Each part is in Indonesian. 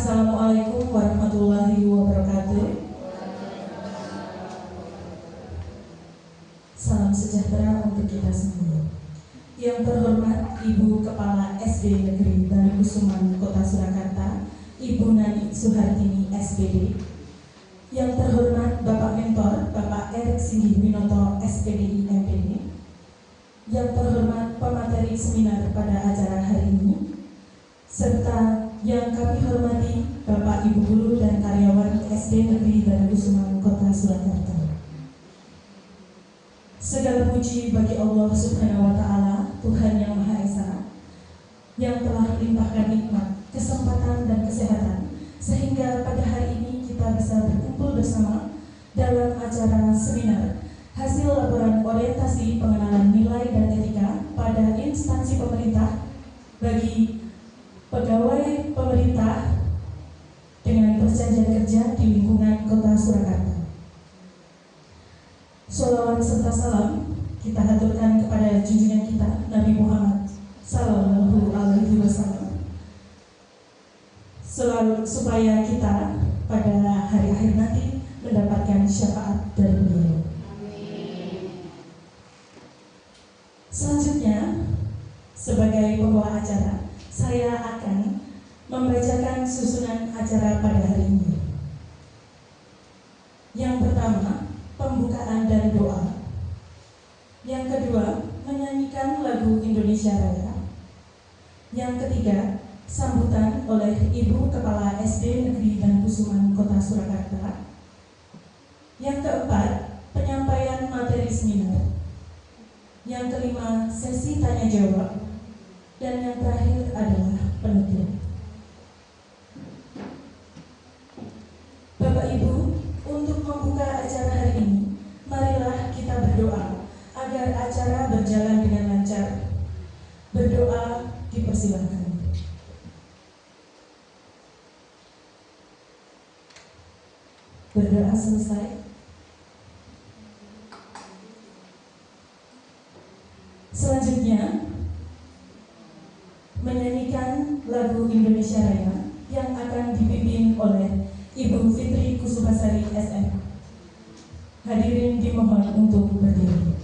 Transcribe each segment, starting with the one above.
Assalamualaikum warahmatullahi wabarakatuh. Salam sejahtera untuk kita semua. Yang terhormat Ibu Kepala SD Negeri Danukusuman Kota Surakarta, Ibu Nani Suhartini SPD. Yang terhormat Bapak Mentor, Bapak Erik Singgih Winoto SPDI MPD. Yang terhormat pemateri seminar pada acara hari ini, serta yang kami hormati Bapak Ibu Guru dan karyawan SD Negeri Danukusuman Kota Surakarta. Segala puji bagi Allah Subhanahu wa Ta'ala, Tuhan yang Maha Esa, yang telah melimpahkan nikmat, kesempatan dan kesehatan, sehingga pada hari ini kita bisa berkumpul bersama dalam acara seminar hasil laporan orientasi pengenalan nilai dan etika pada instansi pemerintah bagi pegawai pemerintah dengan perjanjian kerja di lingkungan Kota Surakarta. Sholawat serta salam kita haturkan kepada junjungan kita Nabi Muhammad Sallallahu Alaihi Wasallam, supaya kita pada hari akhir nanti mendapatkan syafaat dari beliau. Selanjutnya, sebagai pembawa acara, saya akan membacakan susunan acara pada hari ini. Yang pertama, pembukaan dan doa. Yang kedua, menyanyikan lagu Indonesia Raya. Yang ketiga, sambutan oleh Ibu Kepala SD Negeri Danukusuman Kota Surakarta. Yang keempat, penyampaian materi seminar. Yang kelima, sesi tanya jawab. Dan yang terakhir adalah penutup. Bapak Ibu, untuk membuka acara hari ini, marilah kita berdoa agar acara berjalan dengan lancar. Berdoa dipersilakan. Berdoa selesai. Selanjutnya, menyanyikan lagu Indonesia Raya yang akan dipimpin oleh Ibu Fitri Kusubasari SM. Hadirin dimohon untuk berdiri.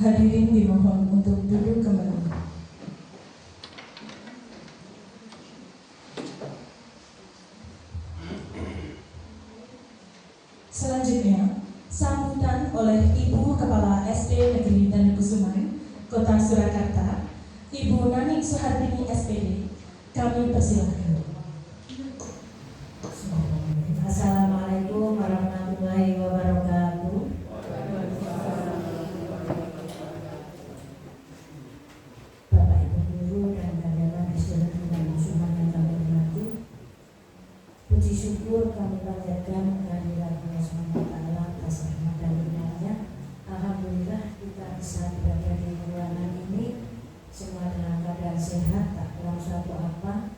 Hadirin dimohon untuk duduk kembali. Selanjutnya, sambutan oleh Ibu Kepala SD Negeri Danikusuman, Kota Surakarta, Ibu Nanik Suhartini SPD. Kami persilahkan. Assalamualaikum warahmatullahi wabarakatuh. Bapak Ibu Guru dan karyawan SD Negeri Danikusuman yang kami hormati, puji syukur kami panjatkan kehadirat Allah SWT atas rahmat dan nikmatnya. Alhamdulillah kita bisa berada di ruangan ini semua dalam keadaan sehat, tak kurang suatu apa.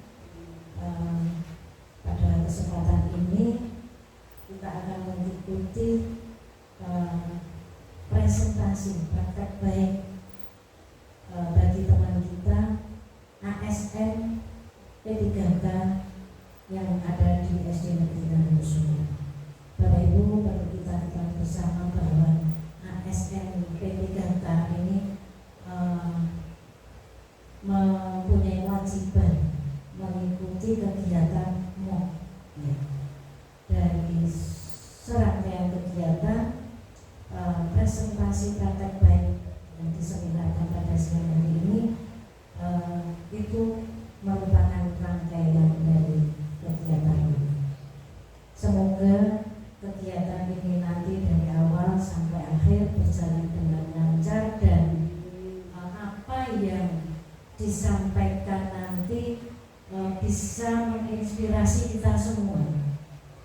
Pada kesempatan ini kita akan mengikuti presentasi praktek baik bagi teman kita ASN P3K yang ada di SD Negeri Danikusuman. Bapak Ibu, perlu kita ketahui bersama bahwa ASN P3K ini mempunyai kewajiban mengikuti kegiatan MOOC ya. Dari serangkaian kegiatan presentasi praktek baik yang diseminarkan pada siang hari ini itu merupakan rangkaian dari kegiatan ini. Semoga kegiatan ini nanti dari awal sampai akhir berjalan dengan lancar dan apa yang disampaikan nanti bisa menginspirasi kita semua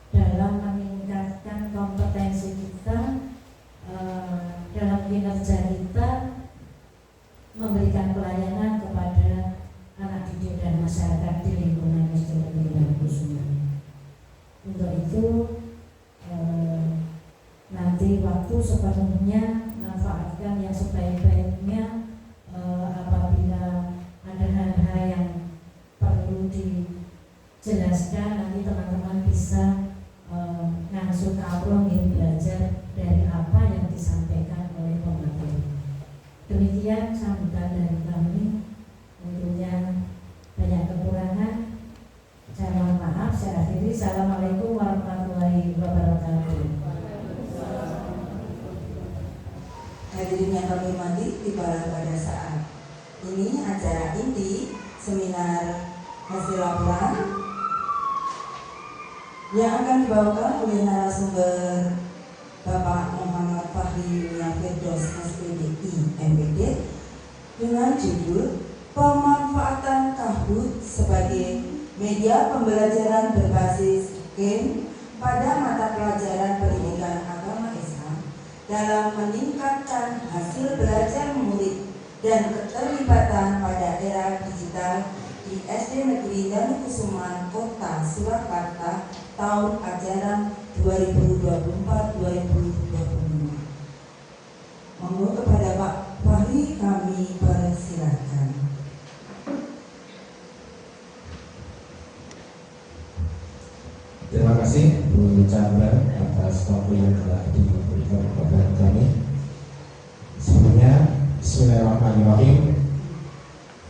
dalam meningkatkan kompetensi kita dalam kinerja kita memberikan pelayanan kepada anak didik dan masyarakat di lingkungan SD Negeri Danikusuman. Untuk itu nanti waktu sepenuhnya manfaatkan yang sebaik-baiknya. Apabila ada hal-hal yang perlu dijelaskan, nanti teman-teman bisa langsung kaprong belajar dari apa yang disampaikan oleh pemateri. Demikian sambutan dari kami. Tentunya banyak kekurangan, saya mohon maaf. Saya akhiri. Assalamualaikum warahmatullahi wabarakatuh. Hadirin yang kami hormati, tibalah pada saat ini acara inti seminar hasil laporan yang akan dibawakan oleh narasumber Bapak Muhammad Fahri Firdaus SPDI MPD dengan judul Pemanfaatan Kahoot sebagai media pembelajaran berbasis game pada mata pelajaran pendidikan agama Islam dalam meningkatkan hasil belajar murid dan keterlibatan pada era digital di SD Negeri Danikusuman, Kota Surakarta tahun ajaran 2024-2025. Monggo kepada Pak Fahri kami persilakan. Terima kasih Bu Chandra atas waktu yang telah diberikan kepada kami. Sebelumnya, Bismillahirrahmanirrahim.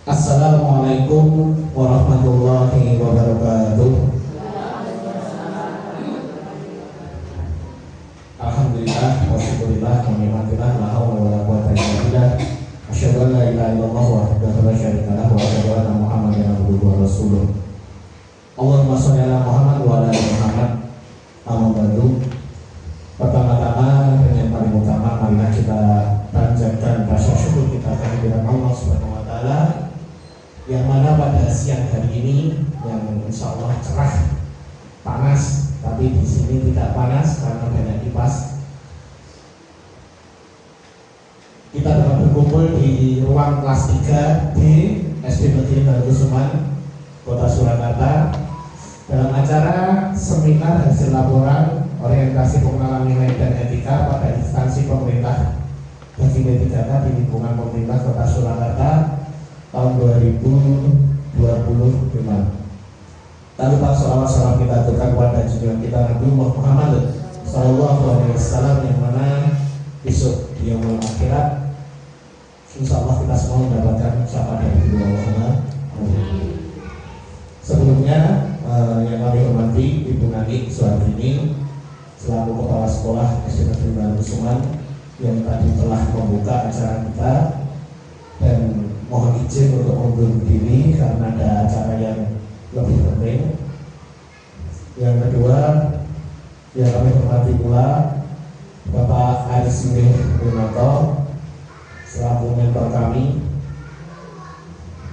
Assalamualaikum warahmatullahi wabarakatuh. Alhamdulillah, wasyukurillah, wa la haula wa la quwwata illa billah. Asyhadu an la ilaha illallah wahdahu la syarika lahu wa asyhadu anna Muhammadan abduhu wa rasuluh. Allahumma sholli ala Muhammad wa ala ali Muhammad. Amma ba'du. Pertama-tama dan yang paling utama, marilah kita panjatkan rasa syukur kita kehadirat Allah Subhanahu wa taala yang mana pada siang hari ini yang insya Allah cerah, panas, tapi di sini tidak panas karena banyak kipas. Kita dapat berkumpul di ruang kelas 3 di SD Negeri Danikusuman, Kota Surakarta dalam acara seminar hasil laporan orientasi pengenalan nilai dan etika pada instansi pemerintah bagi P3K di lingkungan pemerintah Kota Surakarta tahun 2025. Tak lupa sholawat salam kita aturkan kepada junjungan kita Nabi Muhammad Sallallahu Alaihi Wasallam yang mana besok di yaumul akhirat kita semua mendapatkan syafaat dari kedua Allah. Sebelumnya yang kami hormati Ibu Nani Suhartini selaku Kepala Sekolah SD Negeri Darussuman yang tadi telah membuka acara kita, dan mohon izin untuk mundur diri karena ada acara yang lebih penting. Yang kedua, yang kami hormati pula Bapak Aris Winoto selaku mentor kami.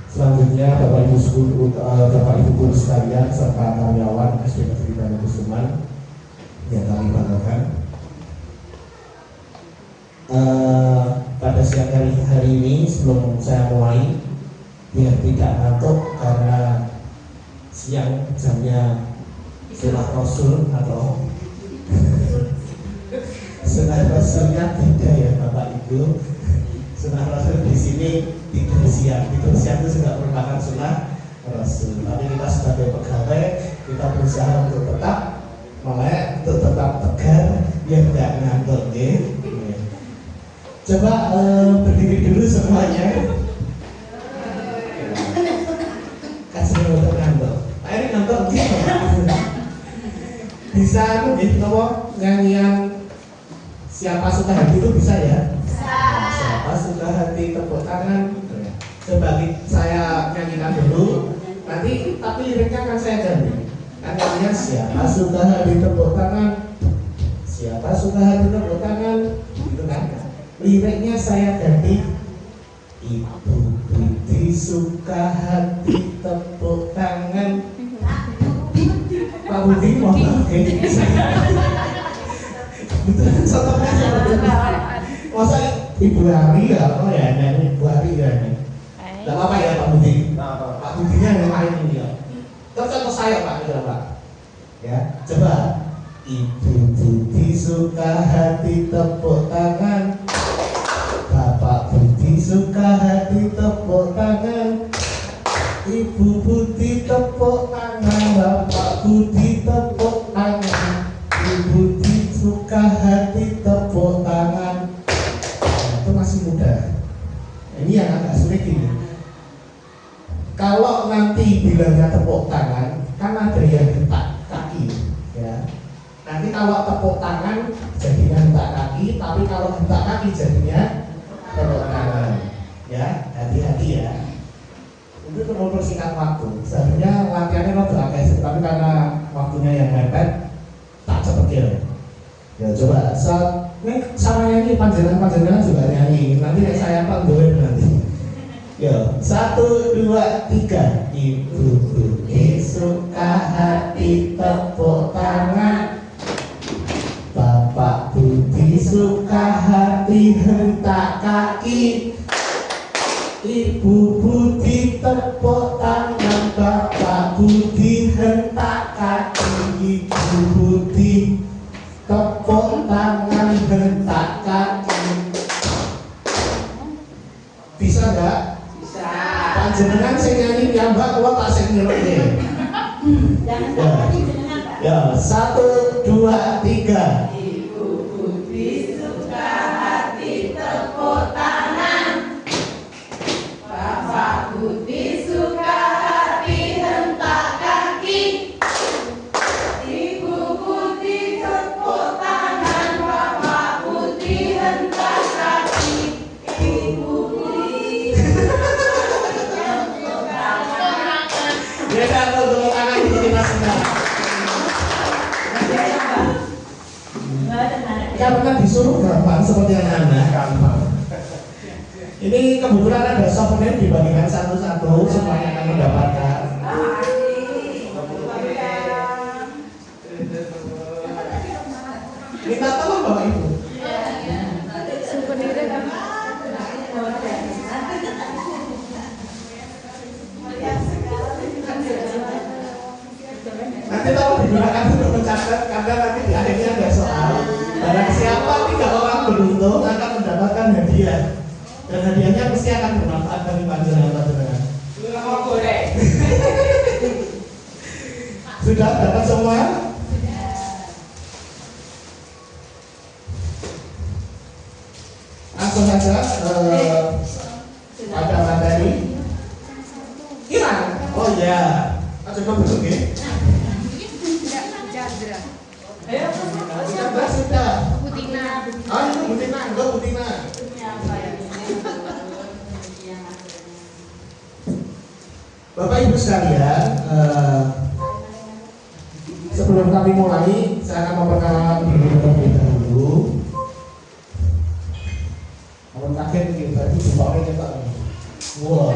Selanjutnya Bapak Ibu Guru sekalian serta karyawan SD Negeri Darussuman yang kami banggakan. Pada siang hari ini sebelum saya mulai, biar tidak ngantuk karena siang jamnya Sunnah Rasul atau Sunnah Rasulnya beda ya Bapak Ibu. Sunnah Rasul di sini tidur siang itu juga merupakan Sunnah Rasul. Tapi kita sebagai pegawai kita berusaha untuk tetap melek, untuk tetap tegar, biar tidak ngantuk ya. Coba berdiri dulu semuanya. Kasih untuk ngantuk. Ini ngantuk gitu. Bisa nyanyian Siapa Suka Hati itu bisa ya? Siapa Suka Hati tepuk tangan. Coba saya nyanyikan dulu. Nanti tapi liriknya akan saya ganti. Nyanyiannya Siapa Suka Hati tepuk tangan. Siapa Suka Hati tepuk tangan. Gitu kan? Liriknya saya ganti. Ibu Budi suka hati tepuk tangan. Pak Budi mau pakai betul contohnya masa Ibu Hari ya, oh ya nyanyi Ibu Hari ya nih. Tidak apa-apa ya Pak Budi. Pak Budinya yang lain ini ya. Contoh saya Pak, gitu Pak. Ya, coba. Ibu Budi suka hati tepuk tangan. Bapak Budi suka hati tepuk tangan. Ibu Budi tepuk tangan. Bapak Budi tepuk tangan. Ibu Budi suka hati tepuk tangan. Nah, itu masih muda. Ini yang agak sulit ini. Kalau nanti bilangnya tepuk tangan, kan ada yang hentak kaki, ya. Nanti kalau tepuk tangan jadinya hentak kaki, tapi kalau hentak kaki jadinya tepuk tangan. Ya, hati-hati ya. Itu perlu persingkat waktu. Sebenarnya latihannya rada agak, tapi karena waktunya yang mepet, tak cepet. Ya coba ini sama nyanyi panjenengan juga nyanyi. Nanti saya panggoin nanti. Ya 1, 2, 3. Ibu Budi suka hati tepuk tangan. Bapak Budi suka hati hentak kaki. Ibu Budi tepuk tangan. Bapak Budi hentak kaki. Ibu Budi tepuk tangan hentak kaki. Bisa enggak? Bisa. Panjenengan sing nyanyi piyambak kula tak sing nyeloke. Jangan sampai jenengan Pak. Ya, 1, 2, 3. Ibu Budi suka hati tepuk tangan. Bapak Budi suka hati hentak kaki. Ibu Budi tepuk tangan. Bapak Budi hentak kaki. Ibu Budi tepuk tangan. Ya kan tepuk tangan di sini Mas. Karena disuruh gampang seperti anak-anak gampang. Ini kebetulan ada souvenir dibagikan satu-satu supaya akan mendapatkan. Minta tolong Bapak Ibu. Nanti tolong digunakan untuk mencatat karena nanti di akhirnya ada soal. Barang siapa 3 orang beruntung akan mendapatkan hadiah. Dan hadiahnya pasti akan bermanfaat bagi panjenengan. Sudah dapat semua? Langsung saja coba dulu ya. Jandra. Ayo, Sudah. Butina. Ah, itu Butina, enggak Butina. Bapak Ibu sekalian, sebelum kami mulai, saya akan memperkenalkan diri terlebih dahulu. Kalau kaget nih, berarti jempolnya kita. Wah.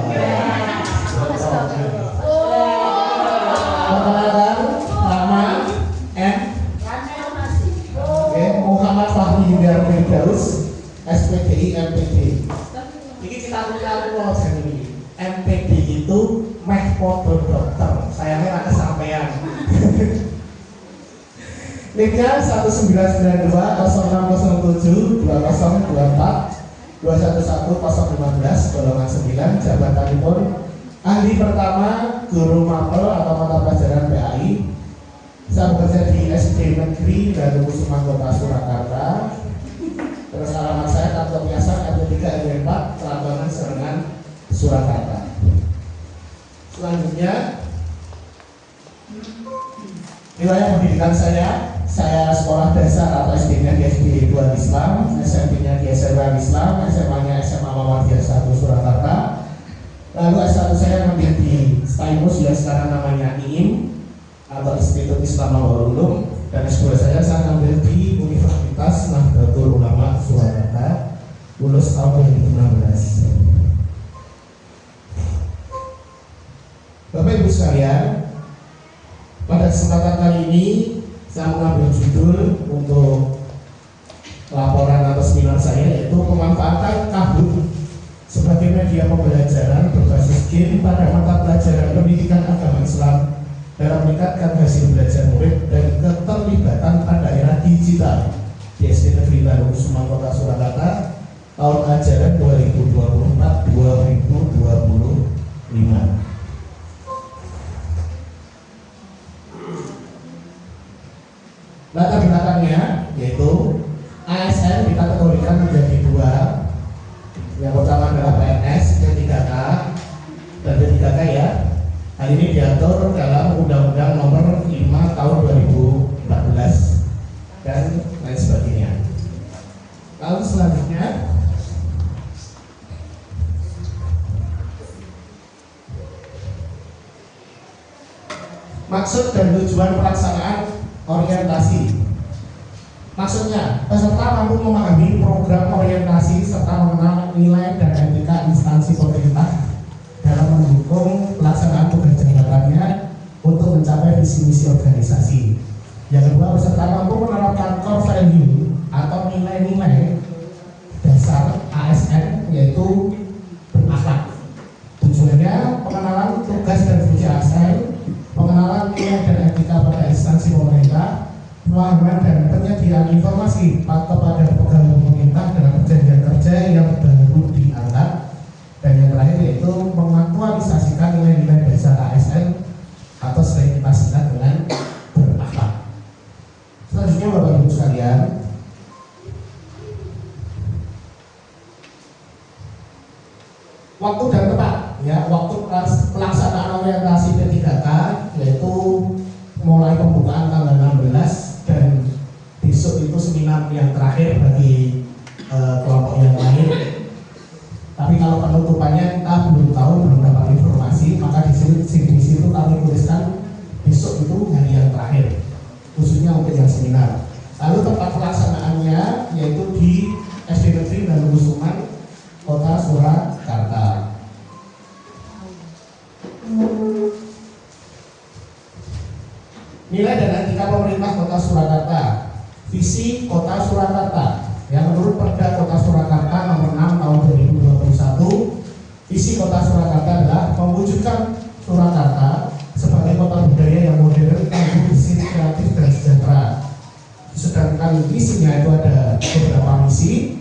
Perkenalkan, nama M. Oke, Muhammad Fahmi Yudhar Firdaus, SPDI MPD. Ini kita tahu ini. MPD itu meh podo dokter. Sayangnya nggak kesampaian. NIK-nya 1992 0607 2024 211 015 golongan 9, jabatanipun ahli pertama guru mapel atau mata pelajaran PAI. Saya bekerja di SD Negeri Danukusuma Kota Surakarta. Terus alamat saya kantor biasa RT 3 RW 4 Pelabuhan Serengan Surakarta. Selanjutnya, riwayat pendidikan saya sekolah dasar atau SD-nya di SD Tuhan Islam, SMP-nya di SMA Islam, SMA-nya SMA Muhammadiyah 1 Surakarta. Lalu S1 saya mengambil di STAIMUS yang sekarang namanya IIM atau Institut Islam Al-Ulum, dan S2 saya ambil di Universitas Nahdlatul Ulama Surakarta, lulus tahun 2016. Bapak Ibu sekalian, pada kesempatan kali ini saya mengambil judul untuk laporan atau seminar saya, yaitu pemanfaatan Kahoot sebagai media pembelajaran berbasis game pada mata pelajaran pendidikan agama Islam dalam meningkatkan hasil belajar murid dan keterlibatan pada era digital di SD Negeri Danukusuma Kota Surakarta tahun ajaran 2024-2025. Latar belakangnya yaitu ASN dikategorikan menjadi dua. Yang pertama adalah PNS, P3K dan P3K ya. Hal ini diatur dalam Undang-Undang Nomor 5 Tahun 2014 dan lain sebagainya. Lalu selanjutnya, maksud dan tujuan pelaksanaan orientasi. Maksudnya, peserta mampu memahami program orientasi serta mengenal nilai dan etika instansi pemerintah dalam mendukung pelaksanaan tugas jabatannya untuk mencapai visi misi organisasi. Yang kedua, peserta mampu menerapkan core value atau nilai-nilai dasar ASN, yaitu berakhlak. Tujuannya pengenalan tugas dan fungsi ASN, pengenalan nilai dan etika pada instansi pemerintah, pemahaman dan penyediaan informasi kepada pegawai pemerintah dalam perjanjian kerja yang baru diangkat, dan yang terakhir yaitu mengaktualisasikan nilai-nilai dasar ASN atau sering kita singkat dengan berakhlak. Selanjutnya Bapak Ibu sekalian, waktu dan tempat ya, waktu pelaksanaan orientasi P3K yaitu mulai pembukaan tanggal 16 dan besok itu seminar yang terakhir bagi kelompok yang lain. Tapi kalau penutupannya kita belum tahu, belum dapat informasi, maka di situ kami tuliskan besok itu hari yang terakhir, khususnya untuk yang seminar. Lalu tempat pelaksanaannya yaitu di SD Negeri Danukusuma Kota Surakarta. Nilai dan etika pemerintah Kota Surakarta. Visi Kota Surakarta yang menurut Perda Kota Surakarta nomor 6 tahun 2021, visi Kota Surakarta adalah mewujudkan Surakarta sebagai kota budaya yang modern, tangguh, bersih, kreatif, dan sejahtera. Sedangkan misinya itu ada beberapa misi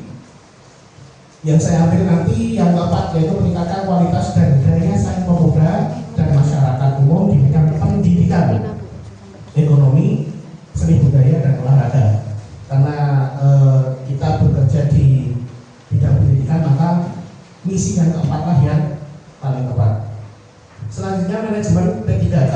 yang saya ambil nanti. Yang keempat yaitu meningkatkan kualitas dan daya saing pemuda dan masyarakat umum di bidang pendidikan, ekonomi, seni budaya, dan olahraga. Karena kita bekerja di bidang pendidikan, maka misi yang keempat lah yang paling tepat. Selanjutnya manajemen P3K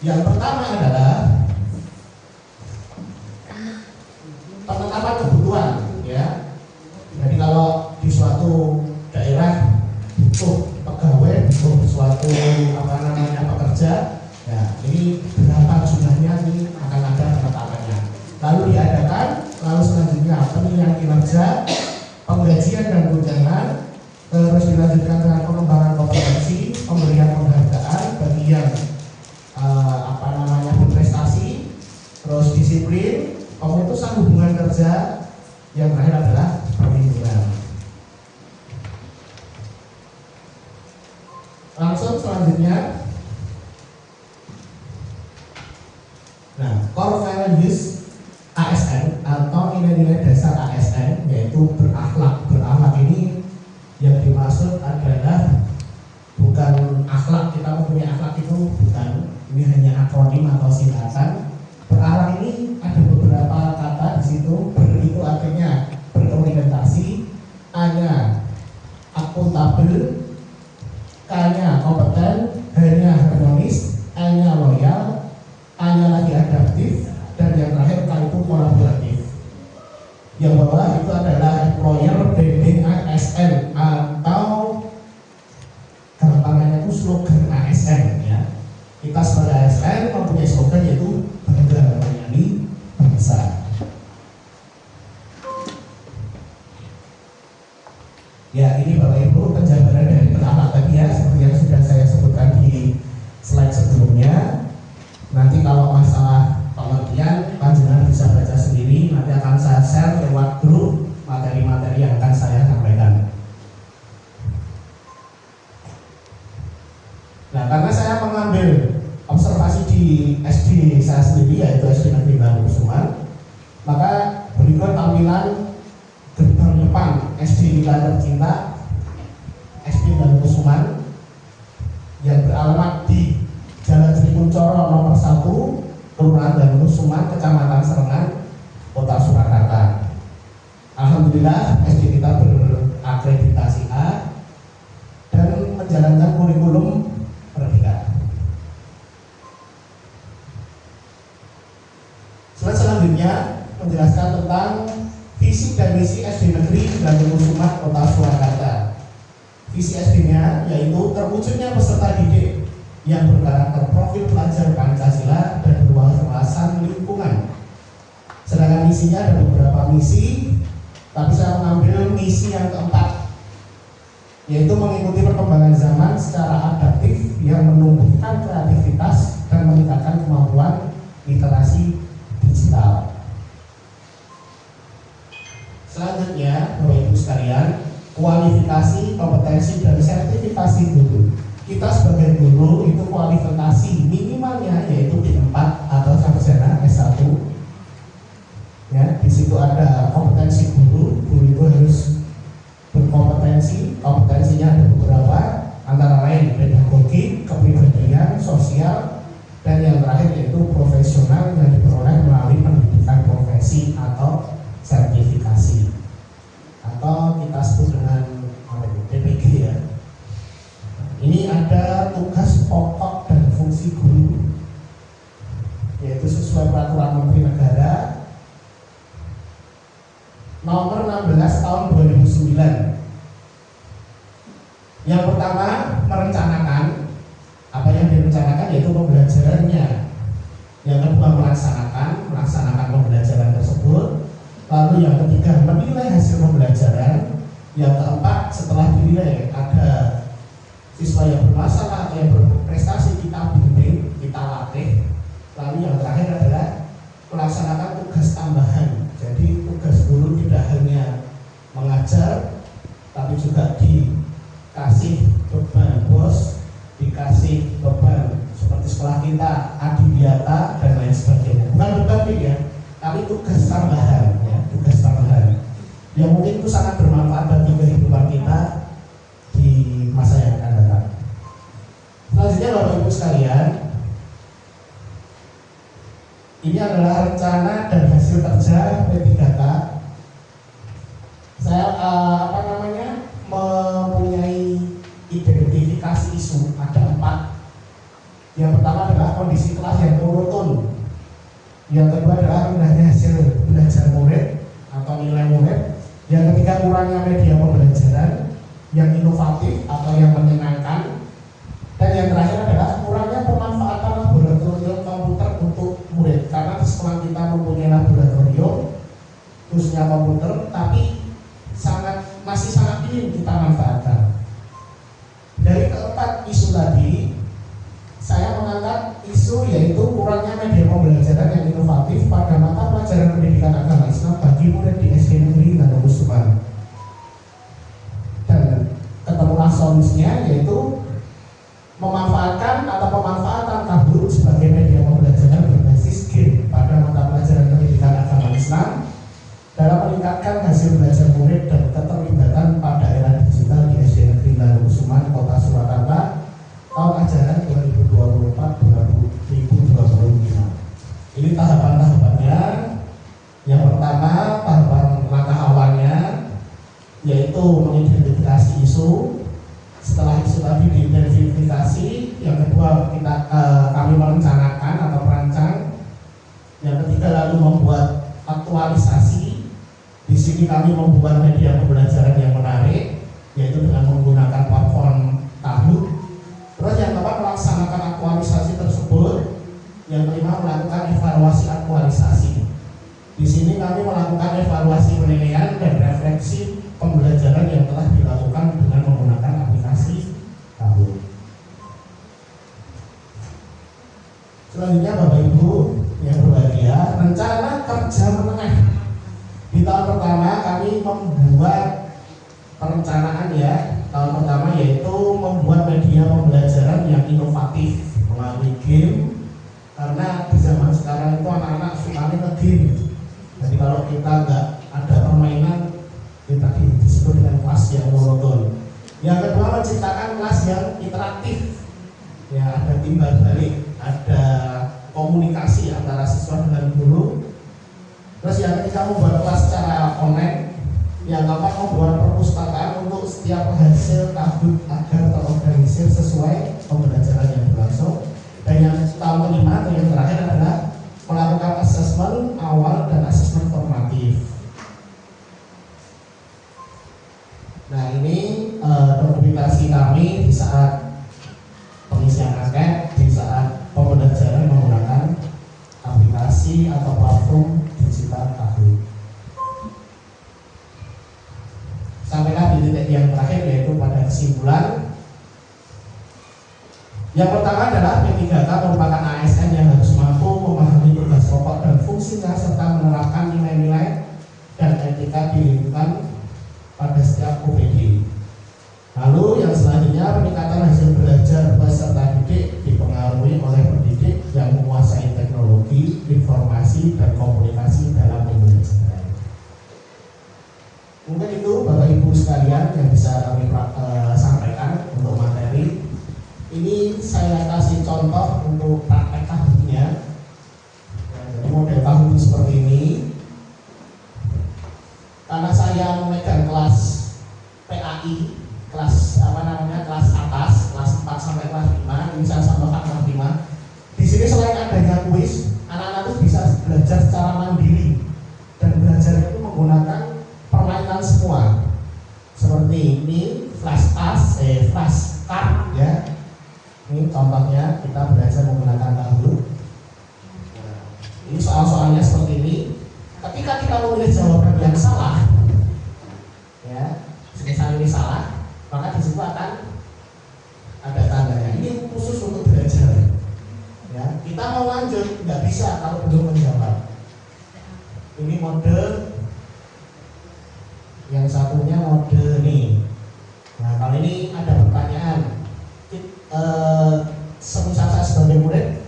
Yang pertama adalah penetapan kebutuhan, ya. Jadi kalau di suatu daerah butuh pegawai, butuh suatu pekerja, ya ini berapa jumlahnya, ini akan ada penetapannya. Lalu diadakan, lalu selanjutnya penilaian kinerja, penggajian dan tunjangan, terus dilanjutkan dengan pengembangan kompetensi, pemberian penghargaan bagi yang berprestasi, terus disiplin, pemutusan hubungan kerja, yang terakhir adalah perlindungan. Langsung selanjutnya, nah, core values ASN atau nilai-nilai dasar ASN yaitu berakhlak. Berakhlak ini yang dimaksud adalah bukan akhlak, kita mempunyai akhlak itu bukan, ini hanya akronim atau singkatan. Berakhlak ini ada beberapa kata di situ. Ber itu artinya berorientasi, A-nya akuntabel, K-nya kompeten, H-nya harmonis, L-nya loyal, A-nya lagi adaptif, dan yang terakhir K itu kolaboratif. Yang bawah itu adalah employer branding ASN atau gampangannya itu slogan ASN, ya. Kita sebagai ASN mempunyai slogan yaitu bangga melayani bangsa. Ya, ini Bapak Ibu penjabaran dari berakhlak tadi, ya, seperti yang sudah saya sebutkan di slide sebelumnya. Nanti kalau masalah pengertian panjenengan bisa baca sendiri, nanti akan saya share lewat grup materi-materi yang akan saya sampaikan. Nah, karena saya mengambil observasi di SD saya sendiri, yaitu SD Negeri Darussuman, maka berikut tampilan gerbang depan SD kita tercinta, SD Darussuman, yang beralamat di Jalan Srikuncoro nomor 1, Kelurahan Darussuman, Kecamatan Serengan, Kota Surakarta. Alhamdulillah SD kita berakreditasi A dan menjalankan kurikulum Merdeka. Slide selanjutnya menjelaskan tentang visi dan misi SD Negeri Darussuman Kota Surakarta. Visi SD-nya yaitu terwujudnya peserta didik yang berkarakter profil pelajar Pancasila dan berwawasan lingkungan. Sedangkan misinya ada beberapa misi, tapi saya mengambil misi yang keempat, yaitu mengikuti perkembangan zaman secara adaptif yang menumbuhkan kreativitas dan meningkatkan kemampuan literasi digital. Selanjutnya, Bapak Ibu sekalian, kualifikasi, kompetensi, dan sertifikasi guru. Kita sebagai guru itu kualifikasi minimalnya yaitu D4 atau sarjana S1. Ya, di situ ada kompetensi guru. Guru itu harus berkompetensi. Kompetensinya ada beberapa, antara lain pedagogi, kepribadian, sosial, dan yang terakhir yaitu profesional yang diperoleh melalui pendidikan profesi atau sertifikasi, atau kita sebut dengan PPG, ya. Ini ada tugas pokok dan fungsi guru, yaitu sesuai peraturan Menteri Negara nomor 16 tahun 2009. Yang pertama, merencanakan. Apa yang direncanakan yaitu pembelajarannya. Yang kedua, melaksanakan pembelajaran tersebut. Lalu yang ketiga, menilai hasil pembelajaran. Yang keempat, setelah dinilai ada siswa yang bermasalah atau yang berprestasi, kita bimbing, kita latih. Lalu yang terakhir adalah melaksanakan tugas tambahan. Jadi tugas guru tidak hanya mengajar, tapi juga dikasih beban bos, dikasih beban seperti sekolah kita, adiwiata dan lain sebagainya. Bukan beban ya, tapi tugas tambahan, ya, tugas tambahan. Yang mungkin itu sangat bermanfaat bagi kehidupan kita di masa yang akan datang. Selanjutnya Bapak Ibu sekalian, ini adalah rencana dan hasil kerja P3K. Saya mempunyai identifikasi isu, ada 4. Yang pertama adalah adalah kondisi kelas yang monoton. Yang kedua adalah rendahnya hasil belajar murid atau nilai murid. Yang ketiga, kurangnya media pembelajaran yang inovatif atau yang menyenangkan. Dan yang terakhir adalah kurangnya pemanfaatan laboratorium komputer untuk murid. Karena di sekolah kita mempunyai laboratorium khususnya komputer, tapi masih sangat minim kita manfaatkan. Dari keempat isu tadi, saya mengangkat isu yaitu kurangnya media pembelajaran yang inovatif pada mata pelajaran pendidikan agama Islam bagi murid di SD Negeri Darussuman. Dan ketemulah solusinya yaitu memanfaatkan atau pemanfaatan tablet sebagai media pembelajaran berbasis game pada mata pelajaran pendidikan agama Islam dalam meningkatkan hasil belajar murid dan keterlibatan pada era digital di SD Negeri Darussuman, Kota Surakarta tahun ajaran 2024-2025. Ini tahapan-tahapannya. Yang pertama, tahapan langkah awalnya yaitu mengidentifikasi isu. Setelah isu tadi diidentifikasi, yang kedua kami merencanakan atau merancang. Yang ketiga lalu membuat aktualisasi. Di sini kami membuat media pembelajaran yang menarik, yaitu dengan menggunakan platform Kahoot. Terus yang keempat, melaksanakan aktualisasi tersebut. Yang kelima, melakukan evaluasi aktualisasi. Di sini kami melakukan evaluasi penilaian dan refleksi pembelajaran yang telah dilakukan dengan menggunakan aplikasi Kahoot. Selanjutnya Bapak Ibu yang berbahagia, rencana kerja menengah. Di tahun pertama kami membuat perencanaan tahun pertama yaitu membuat media pembelajaran yang inovatif melalui game, karena di zaman sekarang itu anak-anak sukanya nge-game. Jadi kalau kita nggak ada permainan, kita disebut dengan kelas yang monoton. Yang kedua, menciptakan kelas yang interaktif, ada timbal balik, ada komunikasi antara siswa dengan guru. Terus yang ketiga, membuat kelas secara online. Yang keempat, membuat perpustakaan untuk setiap hasil Kahoot agar terorganisir sesuai pembelajaran yang berlangsung. Dan yang tahun kelima atau yang terakhir adalah melakukan asesmen awal dan asesmen formatif. Nah, ini dokumentasi kami di saat pengisian angket, di saat pembelajaran menggunakan aplikasi atau platform digital Kahoot. Sampailah di titik yang terakhir yaitu pada kesimpulan. Yang pertama adalah P3K merupakan ASN yang harus mampu memahami tugas pokok dan fungsinya serta menerapkan nilai-nilai dan etika di lingkungan pada setiap OPD. Lalu yang selanjutnya, peningkatan hasil belajar peserta didik dipengaruhi oleh pendidik yang menguasai teknologi, informasi, dan komunikasi dalam pembelajaran. Mungkin itu Bapak Ibu sekalian yang bisa kami sampaikan untuk materi. Ini saya kasih contoh untuk praktek Kahootnya. Jadi model Kahoot seperti ini. Karena saya memegang kelas PAI, kelas kelas atas, kelas 4 sampai kelas 5, ini saya sampaikan kelas 5. Di sini selain adanya kuis, anak-anak itu bisa belajar secara mandiri dan belajar itu menggunakan permainan semua. Seperti ini flashcard ya. Ini contohnya kita belajar menggunakan Kahoot. Ini soal-soalnya seperti ini. Ketika kita memilih jawaban yang salah, semisal ini salah, maka di situ akan ada tandanya. Ini khusus untuk belajar. Kita mau lanjut nggak bisa kalau belum menjawab. Ini mode, yang satunya mode nih. Nah, kalau ini ada pertanyaan. Semisal saya sebagai murid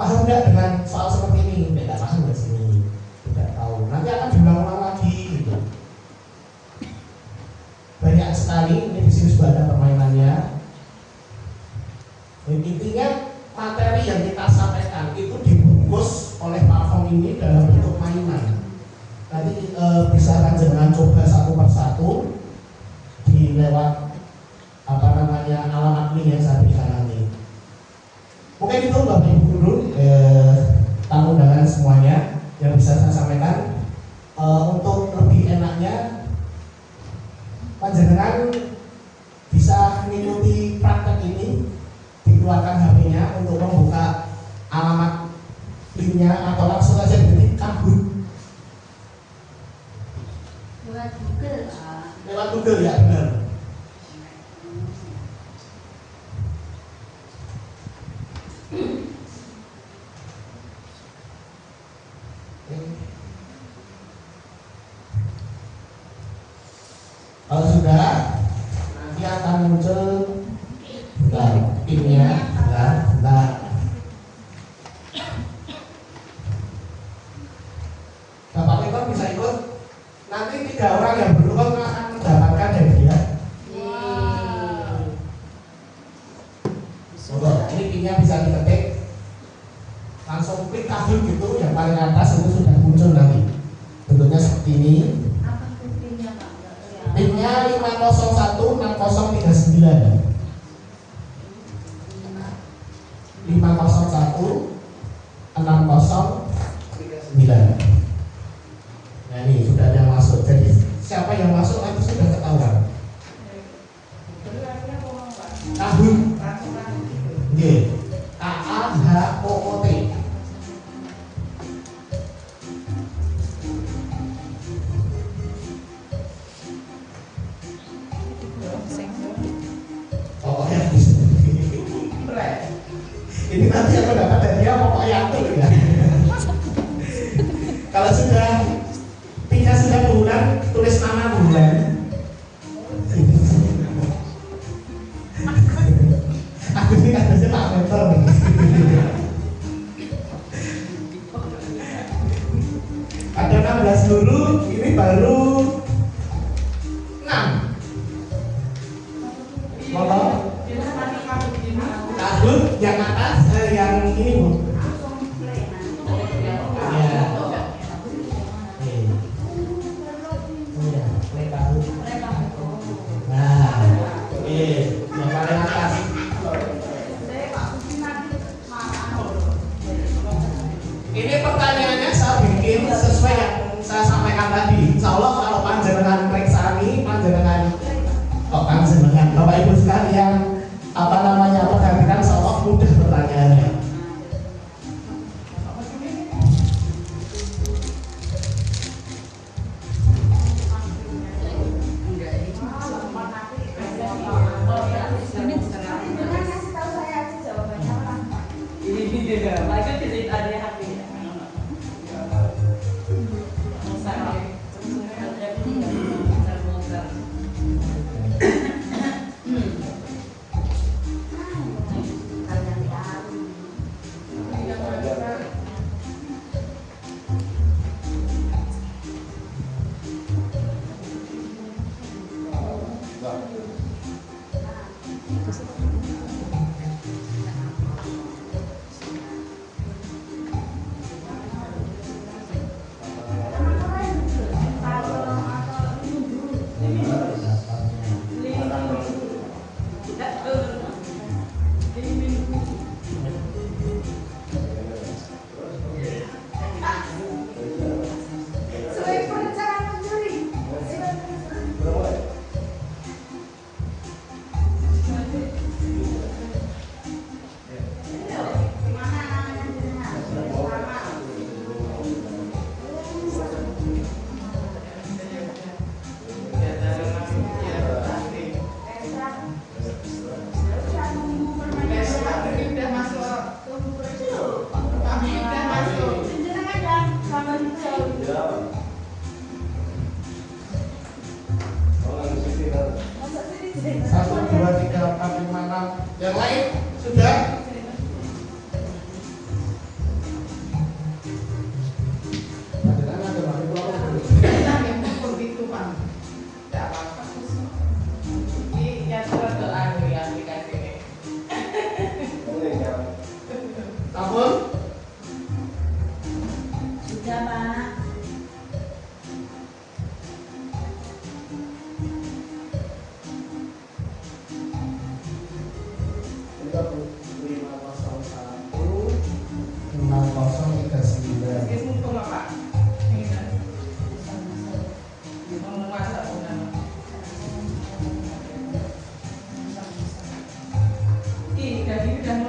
paham nggak dengan soal seperti ini? Tidak paham nggak sini? Tidak tahu. Nanti akan diulang-ulang lagi gitu. Banyak sekali. Ini di sini sudah ada permainannya. Intinya materi yang kita sampaikan itu dibungkus oleh platform ini dalam bentuk mainan. Nanti bisa dengan coba satu persatu di lewat alamat link yang saya berikan nanti. Mungkin itu Bapak Ibu dikeluarkan HP-nya untuk membuka alamat PIN-nya atau langsung aja diketik kabut. Lewat Google ah. Lewat Google ya, benar. Kalau sudah, nanti akan muncul PIN-nya. Bentar. Bapak Rektor bisa ikut. Nanti 3 orang yang beruntung akan mendapatkan hadiah. Ini PIN-nya bisa diketik. Langsung klik kabel gitu, yang paling atas itu sudah muncul nanti. Bentuknya seperti ini. Apa tuh PIN-nya Pak? PIN-nya 5016039. 5016039. Nah ini sudah ada yang masuk. Jadi siapa yang masuk nanti sudah ketahuan. Kabut. Oke. KAHOOT. Oh ya. Ini nanti yang mendapat hadiah pokoknya atur ya. Kalau sudah pinnya sudah bulan, tulis nama bulan. Aku ini kadang Pak Mentor nih. Ada 16 dulu, ini baru 6. Motor kabut yang atas, yang ini Bu. Ya. Play kabut. Nah, yang paling atas. Ini pertanyaannya saya bikin sesuai yang saya sampaikan tadi. Insya Allah kalau panjenengan periksa ini, panjenengan Bapak Ibu sekalian perhatikan, insya Allah mudah pertanyaannya. Yang lain sudah? Namun Sudah Pak. Jadi udah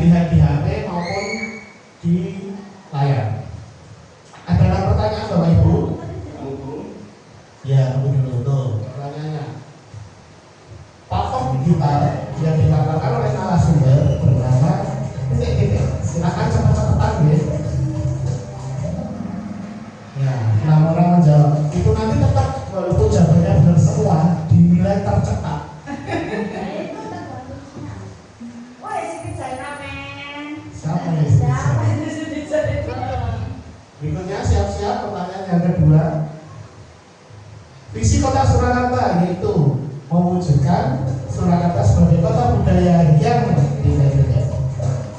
dilihat di HP maupun di layar. Ada pertanyaan Bapak Ibu? Ya, dulu tuh pertanyaannya. Pokok gitar yang dikatakan oleh narasumber bernama silakan cepat-cepatan ya. Ya, 6 orang menjawab. Itu nanti tetap walaupun jawabannya benar semua dinilai tercepat. Siapa ya? Berikutnya siap-siap pertanyaan yang kedua. Visi Kota Surakarta yaitu mewujudkan Surakarta sebagai kota budaya yang beda-beda.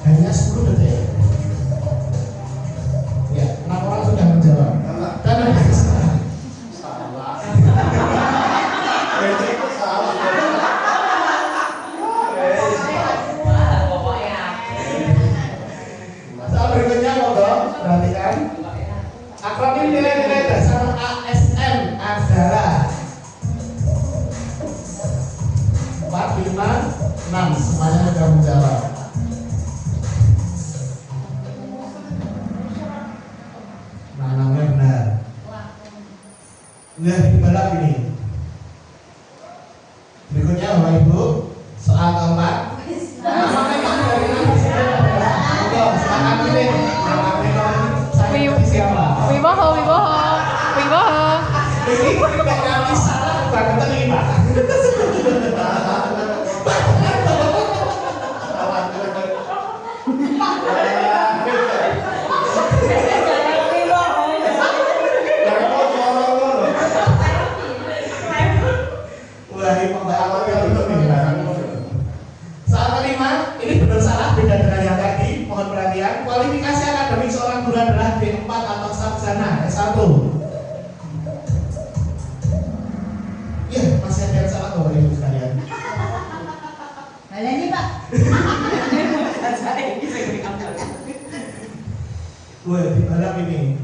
Hanya 10 detik. Ya, 6 orang sudah menjawab. Dan salah. Soal berikutnya monggo perhatikan. Akronim nilai-nilai dasar ASN adalah 4, 5, 6. Semuanya sudah menjawab. Nah, namanya benar. Lihat di balap ini. Berikutnya Bapak Ibu, soal keempat. Wiboho. Ini tidak bisa bukan terima. Soal kelima, ini benar salah beda dengan yang tadi. Mohon perhatian. Kualifikasi akademik seorang guru adalah D4 atau sarjana S1. Ya, masih ada yang salah Bapak Ibu sekalian. Ini Pak. Di balap ini.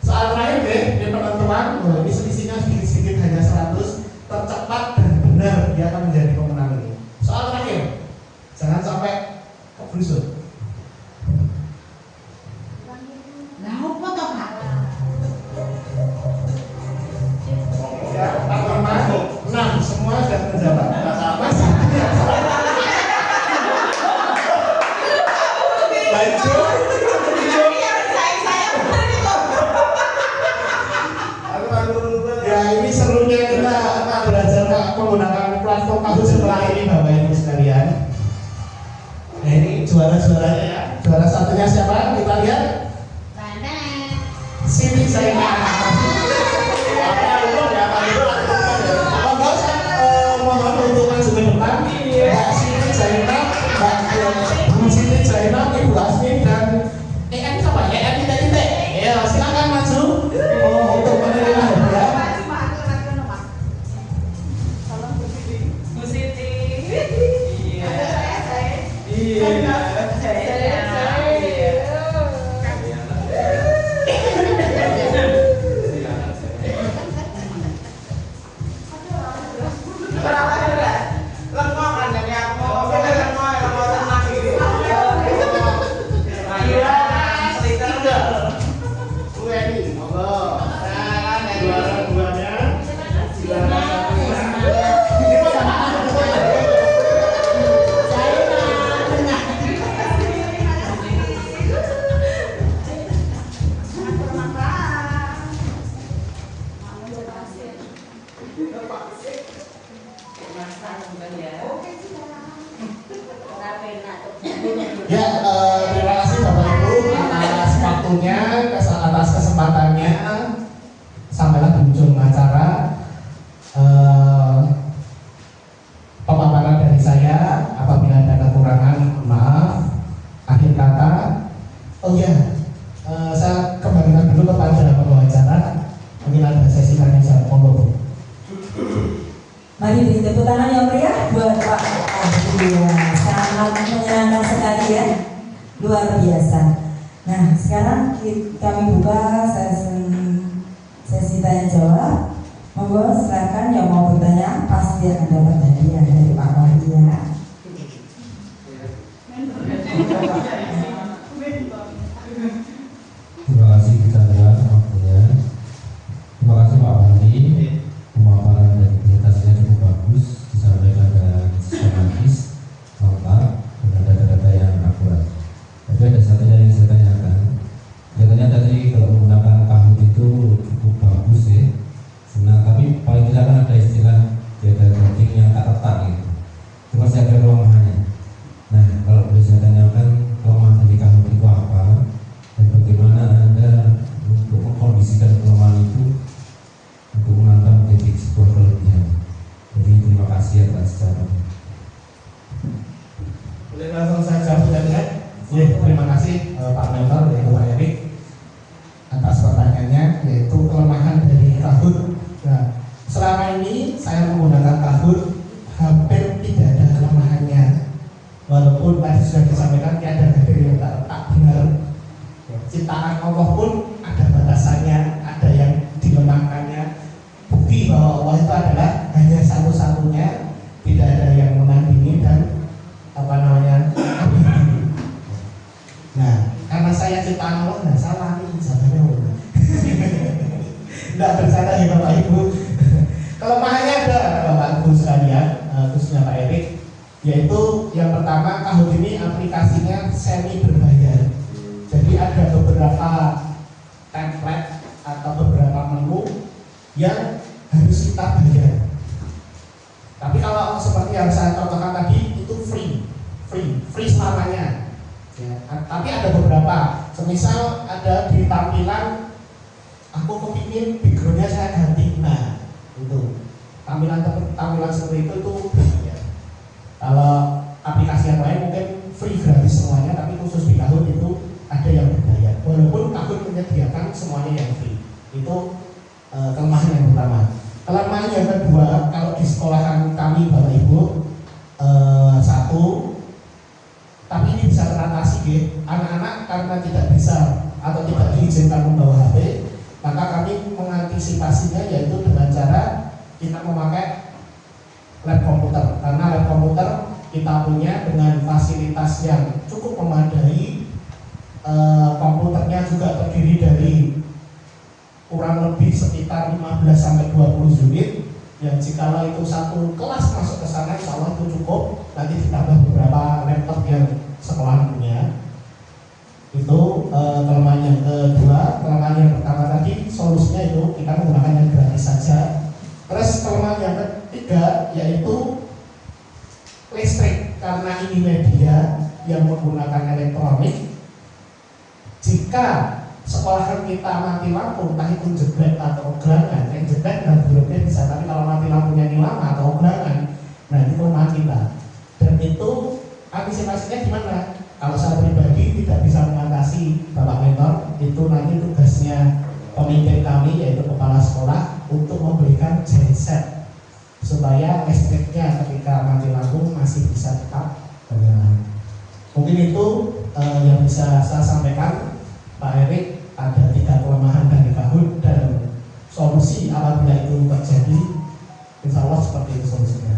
Soal terakhir deh, di penentuan, ini selisihnya sedikit-sedikit hanya 100. Tercepat dan benar dia akan menjadi pemenang ini. Soal terakhir, jangan sampai kebrusut. Ya, 4, 5, 6 semua sudah menjawab. Masih ada. Lanjut. Ya, ini serunya kita belajar menggunakan platform kampus setelah ini Bapak Ibu sekalian. Nah, ini juara-juaranya ya. Juara satunya siapa? Kita lihat. Sini saya. Mohon untuk maju ke depan. Mbak Siti Zainab, Bu Siti Zainab, Ibu Asmi dan EN siapa? EN titik-titik. Ya, silakan maju untuk menerima hadiah. Bu Siti. Ya, terima kasih Bapak Ibu atas waktunya, atas kesempatannya. Sampailah di ujung acara. Pemaparan dari saya, apabila ada kekurangan, maaf. Akhir kata, saya kembalikan dulu kepada pembawa acara. Mungkin ada sesi tanya jawab, monggo. Mari beri tepuk tangan yang meriah buat Pak Abdullah. Sangat menyenangkan sekali ya, luar biasa. Nah, sekarang kami buka sesi tanya jawab. Monggo silakan yang mau bertanya, pasti akan dapat hadiah dari Pak Wali ya. Boleh langsung saja pertanyaan. Terima kasih Pak Mentor yaitu Pak Erik atas pertanyaannya, yaitu kelemahan dari kahut. Nah, selama ini saya menggunakan kahut hampir tidak ada kelemahannya, walaupun tadi sudah disampaikan tiada gadir yang tak benar. Ciptaan Allah pun ada batasannya, ada yang dilemahkannya. Bukti bahwa Allah itu adalah hanya satu-satunya, tidak ada yang menandingi dan abadi. Nah, karena saya ciptaan Allah, nah salah nih jawabannya Allah. Tidak bercanda ya Bapak Ibu. Kelemahannya ada Bapak Ibu sekalian, khususnya Pak Erik, yaitu yang pertama, kahut ini aplikasinya semi berbayar. Jadi ada beberapa template atau beberapa menu yang harus kita bayar. Tapi kalau seperti yang saya contohkan tadi itu free selamanya. Ya, tapi ada beberapa, semisal ada di tampilan aku kepingin backgroundnya saya ganti, nah itu tampilan seperti itu ya. Kalau aplikasi yang lain mungkin free gratis semuanya, tapi khusus di kahut itu ada yang berbayar. Walaupun kahut menyediakan semuanya yang free, itu kelemahan yang pertama. Kelemahan yang kedua, kalau di sekolahan kami Bapak Ibu, satu, tapi ini bisa teratasi ya. Anak-anak karena tidak bisa atau tidak diizinkan membawa HP, maka kami mengantisipasinya yaitu dengan cara kita memakai lab komputer. Karena lab komputer kita punya dengan fasilitas yang cukup memadai, komputernya juga terdiri dari kurang lebih sekitar 15-20 unit, yang jikalau itu satu kelas masuk ke sana insya Allah itu cukup, nanti ditambah beberapa laptop yang sekolah punya. Itu kelemahan yang kedua. Kelemahan yang pertama tadi solusinya itu kita menggunakan yang gratis saja. Terus kelemahan yang ketiga yaitu listrik, karena ini media yang menggunakan elektronik. Jika sekolahan kita mati lampu, entah itu jeblek atau gerangan, yang jeblek dan belumnya bisa, tapi kalau mati lampunya ini lama atau gerangan, nah itu kelemahan kita. Dan itu antisipasinya gimana? Kalau saya pribadi tidak bisa mengatasi Bapak Mentor, itu nanti tugasnya pemimpin kami yaitu kepala sekolah untuk memberikan genset supaya listriknya ketika mati lampu masih bisa tetap berjalan. Mungkin itu yang bisa saya sampaikan Pak Erik. Ada 3 kelemahan dari kahut dan solusi apabila itu terjadi, insya Allah seperti itu solusinya.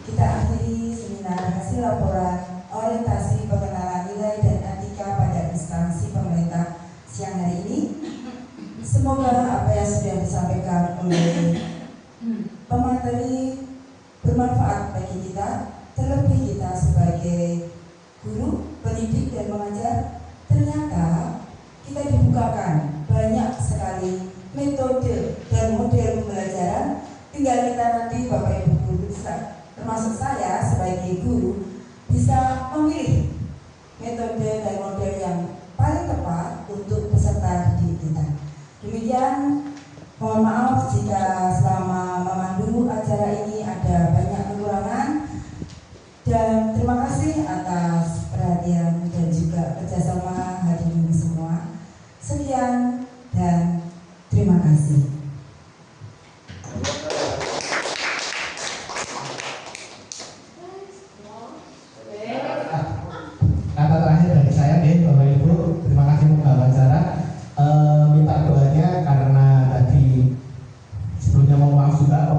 Kita akhiri seminar hasil laporan orientasi pengenalan nilai dan etika pada instansi pemerintah siang hari ini. Semoga apa yang sudah disampaikan oleh pemateri bermanfaat bagi kita, terlebih kita sebagai guru, pendidik dan mengajar. Ternyata kita dibukakan banyak sekali metode dan model pembelajaran. Tinggal kita nanti Bapak Ibu guru, termasuk saya sebagai guru, bisa memilih metode dan model yang paling tepat untuk peserta didik kita. Demikian, mohon maaf jika selama memandu acara ini ada banyak kekurangan, dan terima kasih atas perhatian dan juga kerjasama hadirin semua. Sekian dan terima kasih. Kata terakhir dari saya deh Bapak Ibu, terima kasih membawa acara. Minta doanya karena tadi sebelumnya mohon maaf juga